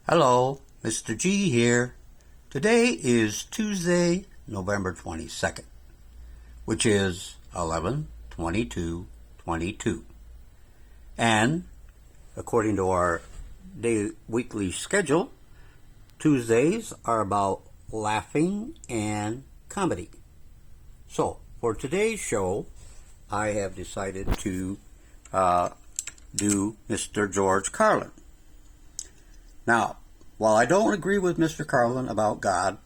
Hello, Mr. G here. Today is Tuesday, November 22nd, which is 11/22/22. And according to our weekly schedule, Tuesdays are about laughing and comedy. So, for today's show, I have decided to do Mr. George Carlin. Now, while I don't agree with Mr. Carlin about God,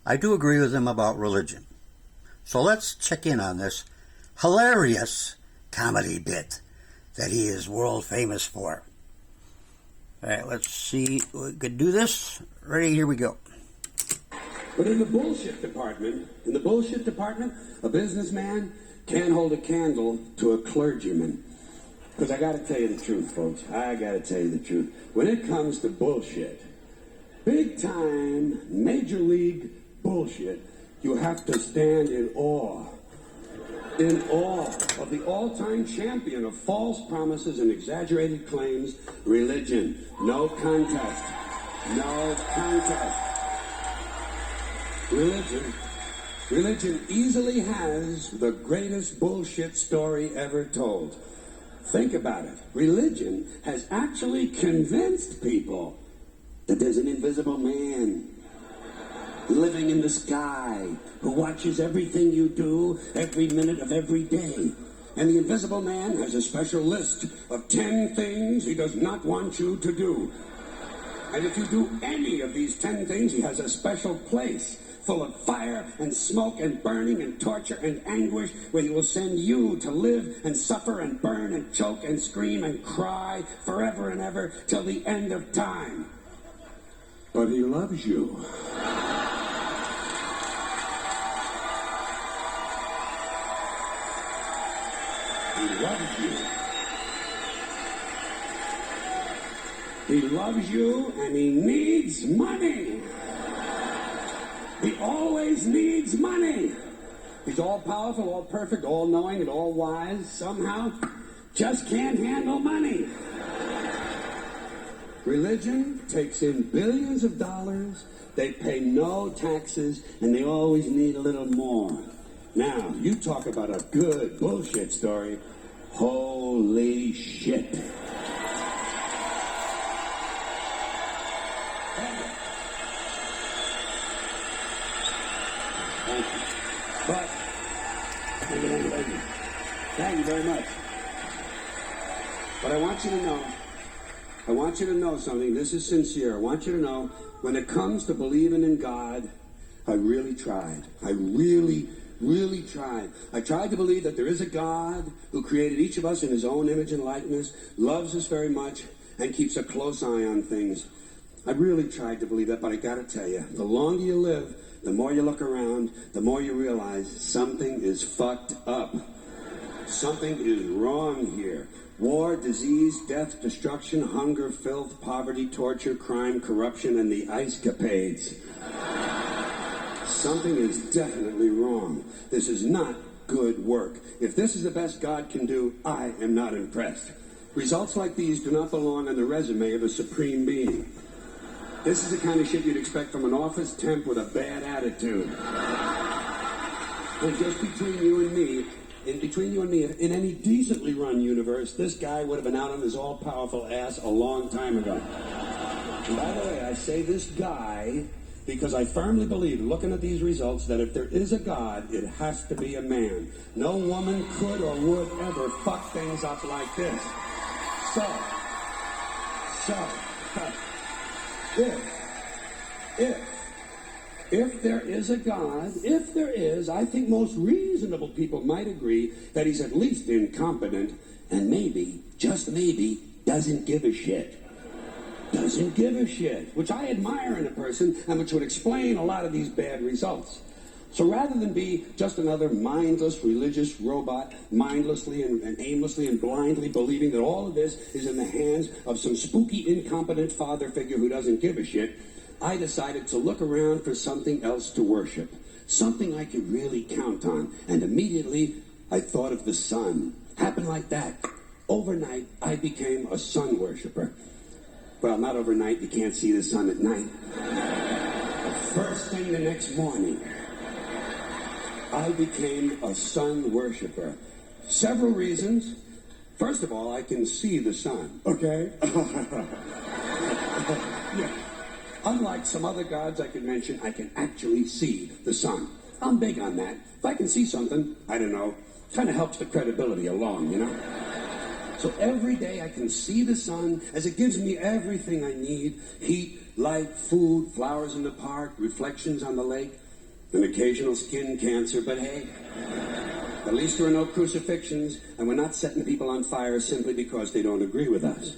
I do agree with him about religion. So let's check in on this hilarious comedy bit that he is world famous for. All right, let's see. We could do this. Ready? Here we go. But in the bullshit department, a businessman can't hold a candle to a clergyman. Because I got to tell you the truth, folks. I got to tell you the truth. When it comes to bullshit, big time, major league bullshit, you have to stand in awe of the all-time champion of false promises and exaggerated claims, religion. No contest. No contest. Religion easily has the greatest bullshit story ever told. Think about it. Religion has actually convinced people that there's an invisible man living in the sky who watches everything you do every minute of every day. And the invisible man has a special list of 10 things he does not want you to do. And if you do any of these 10 things, he has a special place full of fire and smoke and burning and torture and anguish, where he will send you to live and suffer and burn and choke and scream and cry forever and ever till the end of time. But he loves you. He loves you. He loves you, and he needs money. He always needs money. He's all-powerful, all-perfect, all-knowing, and all-wise. Somehow, just can't handle money. Religion takes in billions of dollars. They pay no taxes, and they always need a little more. Now, you talk about a good bullshit story. Holy shit. But, thank you very much. But I want you to know something. This is sincere. I want you to know, when it comes to believing in God, I really tried. I really tried. I tried to believe that there is a God who created each of us in his own image and likeness, loves us very much, and keeps a close eye on things. I really tried to believe that, but I gotta tell you, the longer you live, the more you look around, the more you realize something is fucked up. Something is wrong here. War, disease, death, destruction, hunger, filth, poverty, torture, crime, corruption, and the ice capades. Something is definitely wrong. This is not good work. If this is the best God can do, I am not impressed. Results like these do not belong on the resume of a supreme being. This is the kind of shit you'd expect from an office temp with a bad attitude. And just between you and me, in any decently run universe, this guy would have been out on his all-powerful ass a long time ago. And by the way, I say this guy because I firmly believe, looking at these results, that if there is a God, it has to be a man. No woman could or would ever fuck things up like this. If there is a God, I think most reasonable people might agree that he's at least incompetent and maybe, just maybe, doesn't give a shit. Doesn't give a shit, which I admire in a person and which would explain a lot of these bad results. So rather than be just another mindless religious robot, mindlessly and aimlessly and blindly believing that all of this is in the hands of some spooky, incompetent father figure who doesn't give a shit, I decided to look around for something else to worship, something I could really count on. And immediately, I thought of the sun. Happened like that. Overnight, I became a sun worshiper. Well, not overnight. You can't see the sun at night. But first thing the next morning, I became a sun worshiper. Several reasons. First of all, I can see the sun, okay? Yeah. Unlike some other gods I could mention, I can actually see the sun. I'm big on that. If I can see something, I don't know, kind of helps the credibility along, you know? So every day I can see the sun as it gives me everything I need. Heat, light, food, flowers in the park, reflections on the lake, an occasional skin cancer, but hey, at least there are no crucifixions, and we're not setting people on fire simply because they don't agree with us.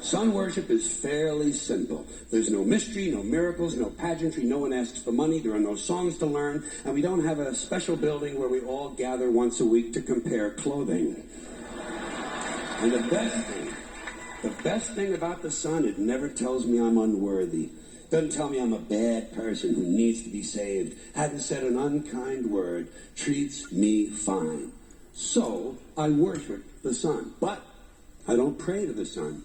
Sun worship is fairly simple. There's no mystery, no miracles, no pageantry, no one asks for money, there are no songs to learn, and we don't have a special building where we all gather once a week to compare clothing. And the best thing about the sun, it never tells me I'm unworthy. Doesn't tell me I'm a bad person who needs to be saved. Hasn't said an unkind word. Treats me fine. So, I worship the sun. But I don't pray to the sun.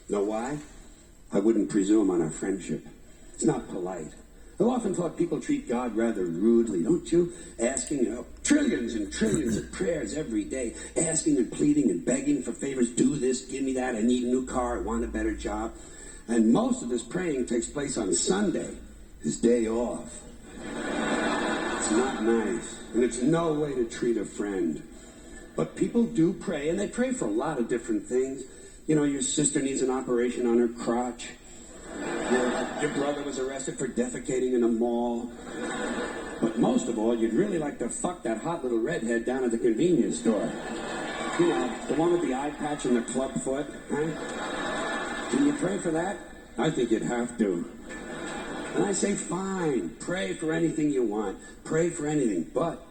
Know why? I wouldn't presume on our friendship. It's not polite. I've often thought people treat God rather rudely, don't you? Asking, trillions and trillions of prayers every day, asking and pleading and begging for favors. Do this, give me that, I need a new car, I want a better job. And most of this praying takes place on Sunday, his day off. It's not nice, and it's no way to treat a friend. But people do pray, and they pray for a lot of different things. You know, your sister needs an operation on her crotch. Your brother was arrested for defecating in a mall. But most of all, you'd really like to fuck that hot little redhead down at the convenience store. You know, the one with the eye patch and the club foot, huh? Can you pray for that? I think you'd have to. And I say, fine, pray for anything you want. Pray for anything. But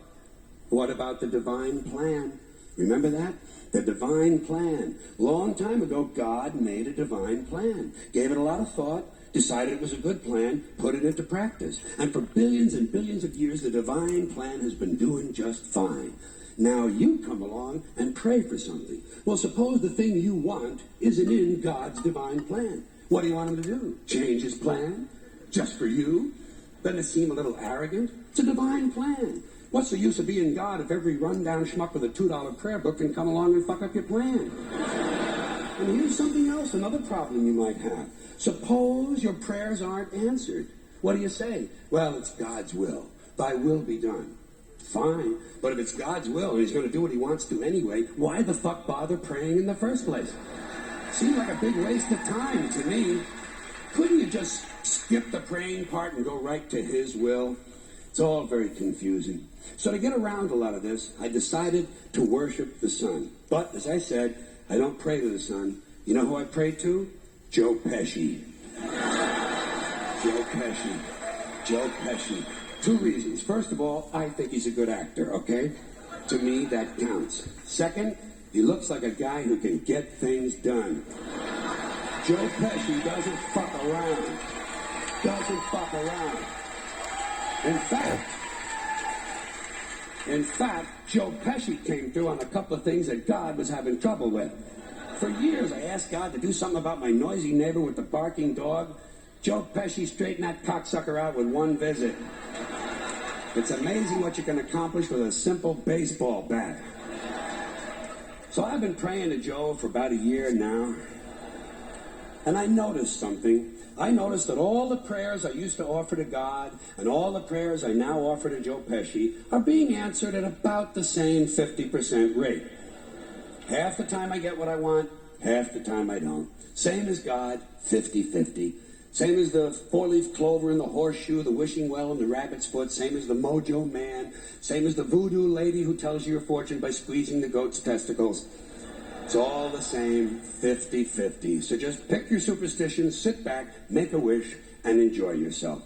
what about the divine plan? Remember that? The divine plan. Long time ago, God made a divine plan. Gave it a lot of thought, decided it was a good plan, put it into practice. And for billions and billions of years, the divine plan has been doing just fine. Now you come along and pray for something. Well, suppose the thing you want isn't in God's divine plan. What do you want him to do? Change his plan? Just for you? Doesn't it seem a little arrogant? It's a divine plan. What's the use of being God if every rundown schmuck with a $2 prayer book can come along and fuck up your plan? And here's something else, another problem you might have. Suppose your prayers aren't answered. What do you say? Well, it's God's will. Thy will be done. Fine, but if it's God's will and he's going to do what he wants to anyway, why the fuck bother praying in the first place? Seems like a big waste of time to me. Couldn't you just skip the praying part and go right to his will? It's all very confusing. So to get around a lot of this, I decided to worship the sun. But, as I said, I don't pray to the sun. You know who I pray to? Joe Pesci. Joe Pesci. Joe Pesci. Two reasons. First of all, I think he's a good actor, okay? To me, that counts. Second, he looks like a guy who can get things done. Joe Pesci doesn't fuck around. Doesn't fuck around. In fact, Joe Pesci came through on a couple of things that God was having trouble with. For years, I asked God to do something about my noisy neighbor with the barking dog. Joe Pesci straightened that cocksucker out with one visit. It's amazing what you can accomplish with a simple baseball bat. So I've been praying to Joe for about a year now, and I noticed something. I noticed that all the prayers I used to offer to God and all the prayers I now offer to Joe Pesci are being answered at about the same 50% rate. Half the time I get what I want, half the time I don't. Same as God, 50-50. Same as the four-leaf clover and the horseshoe, the wishing well and the rabbit's foot. Same as the mojo man. Same as the voodoo lady who tells you your fortune by squeezing the goat's testicles. It's all the same, 50-50. So just pick your superstition, sit back, make a wish, and enjoy yourself.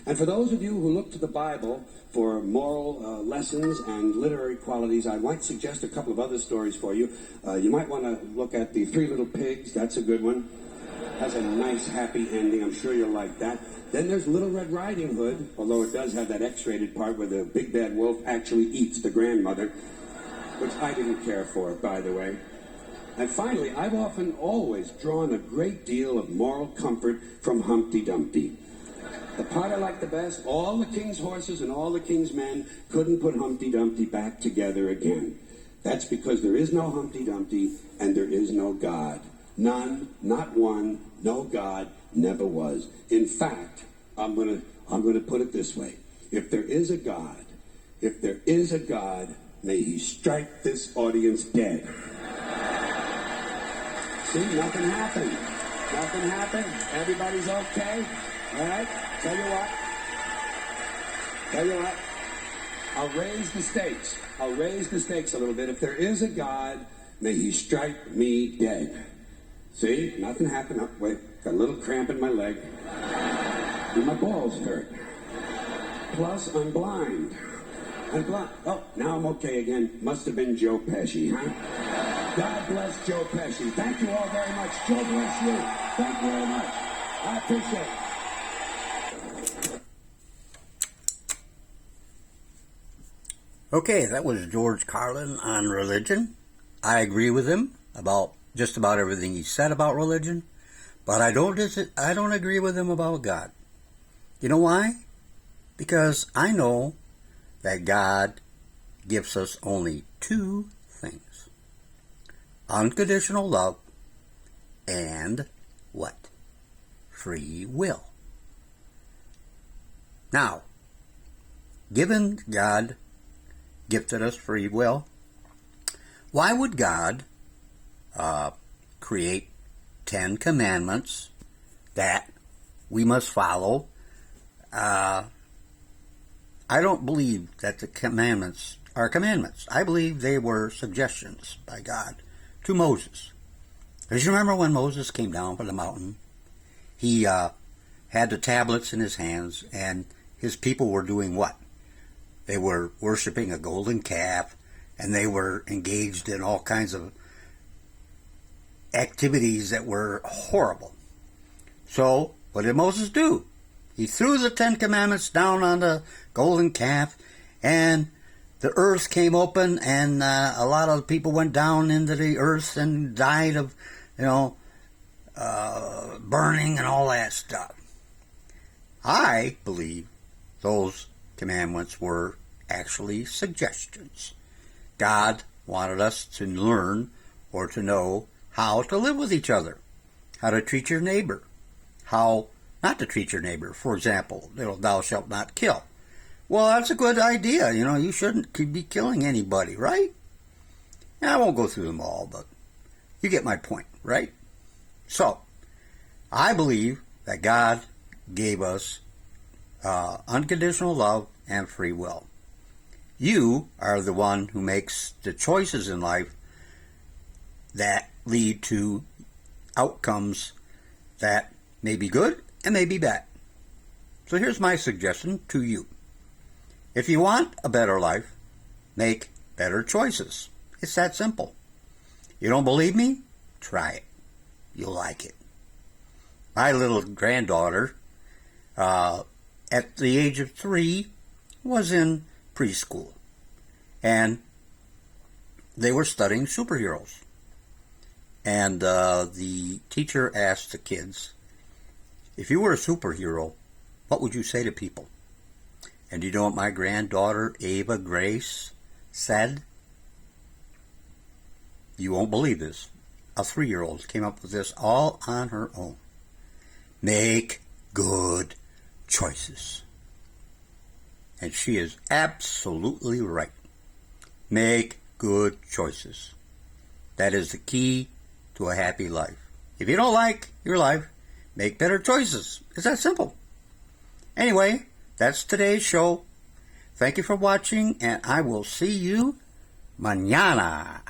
And for those of you who look to the Bible for moral lessons and literary qualities, I might suggest a couple of other stories for you. You might want to look at The Three Little Pigs. That's a good one. Has a nice, happy ending. I'm sure you'll like that. Then there's Little Red Riding Hood, although it does have that X-rated part where the big bad wolf actually eats the grandmother, which I didn't care for, by the way. And finally, I've often always drawn a great deal of moral comfort from Humpty Dumpty. The part I like the best, all the king's horses and all the king's men couldn't put Humpty Dumpty back together again. That's because there is no Humpty Dumpty and there is no God. None, not one, no God, never was. In fact, I'm gonna put it this way. If there is a God, may he strike this audience dead. See, nothing happened. Nothing happened. Everybody's okay. All right? Tell you what. I'll raise the stakes. a little bit. If there is a God, may he strike me dead. See? Nothing happened. Oh, wait. Got a little cramp in my leg. And my balls hurt. Plus, I'm blind. Oh, now I'm okay again. Must have been Joe Pesci, huh? God bless Joe Pesci. Thank you all very much. Joe bless you. Thank you very much. I appreciate it. Okay, that was George Carlin on religion. I agree with him about just about everything he said about religion, but I don't agree with him about God. You know why? Because I know that God gives us only two things: unconditional love and what? Free will. Now, given God gifted us free will, why would God create 10 commandments that we must follow? I don't believe that the commandments are commandments. I believe they were suggestions by God to Moses. Because you remember when Moses came down from the mountain, he had the tablets in his hands, and his people were doing what? They were worshiping a golden calf, and they were engaged in all kinds of activities that were horrible. So, what did Moses do? He threw the 10 commandments down on the golden calf, and the earth came open, and a lot of people went down into the earth and died of, burning and all that stuff. I believe those commandments were actually suggestions. God wanted us to learn or to know how to live with each other, how to treat your neighbor, how not to treat your neighbor. For example, thou shalt not kill. Well, that's a good idea. You shouldn't be killing anybody, right? And I won't go through them all, but you get my point, right? So, I believe that God gave us unconditional love and free will. You are the one who makes the choices in life that lead to outcomes that may be good and may be bad. So here's my suggestion to you. If you want a better life, make better choices. It's that simple. You don't believe me? Try it. You'll like it. My little granddaughter, at the age of 3, was in preschool. And they were studying superheroes. And the teacher asked the kids, if you were a superhero, what would you say to people? And do you know what my granddaughter, Ava Grace, said? You won't believe this. A 3-year-old came up with this all on her own. Make good choices. And she is absolutely right. Make good choices. That is the key to a happy life. If you don't like your life, make better choices. It's that simple. Anyway, that's today's show. Thank you for watching, and I will see you mañana.